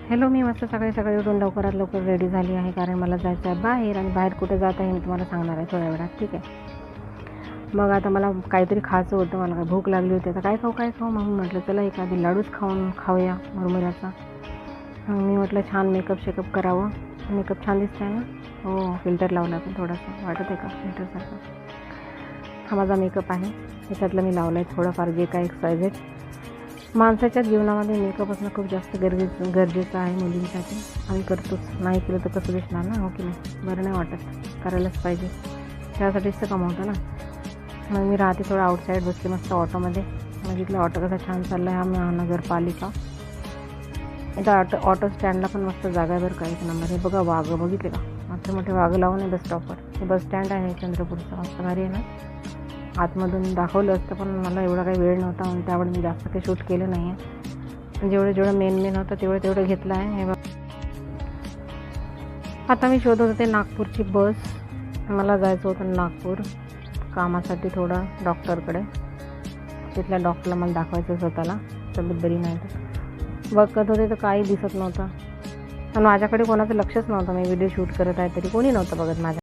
Hello, मी मस्त सकाळी सकाळी उठून लवकरात लवकर रेडी झाली आहे, कारण मला जायचं आहे बाहेर. आणि बाहेर कुठे जात आहे मी तुम्हाला सांगणार आहे थोड्या वेळात, ठीक आहे. मग आता मला काहीतरी खायचं होतं, मला काय भूक लागली होती. आता काय खाऊ मग म्हटलं चला एखादी लाडूच खाऊया मुरमुऱ्याचा. मग मी म्हटलं छान मेकअप करावं. मेकअप छान दिसत आहे ना. हो, फिल्टर लावला पण थोडासा, वाटत आहे का फिल्टरसारखं. हा माझा मेकअप आहे, त्याच्यातलं मी लावलं आहे थोडंफार जे काय एक्सरसाइज. माणसाच्या जीवनामध्ये मेकअप असणं खूप जास्त गरजेचं आहे मुलींसाठी. आम्ही करतोच, नाही केलं तर कसं दिसणार ना, हो की नाही. बरं नाही वाटत, करायलाच पाहिजे, त्यासाठीच तर कमावतं ना. मग मी राहते थोडं आउटसाईड बसले मस्त ऑटोमध्ये. बघितलं ऑटो कसा छान चालला आहे, हा महानगरपालिका. इथं ऑटो स्टँडला पण मस्त जागा आहे बरं का, एक नंबर. हे बघा वाघ बघितले का, मोठे वाघ लावून आहे बस स्टॉपवर. हे बस स्टँड आहे चंद्रपूरचं, मस्त भारी आहे ना. आतमधून दाखवलं असतं पण मला एवढा काही वेळ नव्हता, म्हणून त्यावेळी मी जास्त काही शूट केलं नाही आहे. जेवढं मेन होतं तेवढं घेतलं आहे. हे बघ, आता मी शोधत होते नागपूरची बस. मला जायचं होतं नागपूर कामासाठी, थोडं डॉक्टरकडे. तिथल्या डॉक्टरला मला दाखवायचं स्वतःला, तब्येत बरी नाही तर. बघत होते तर काही दिसत नव्हतं, पण माझ्याकडे कोणाचं लक्षच नव्हतं. मी व्हिडिओ शूट करत आहे तरी कोणी नव्हतं बघत माझ्या.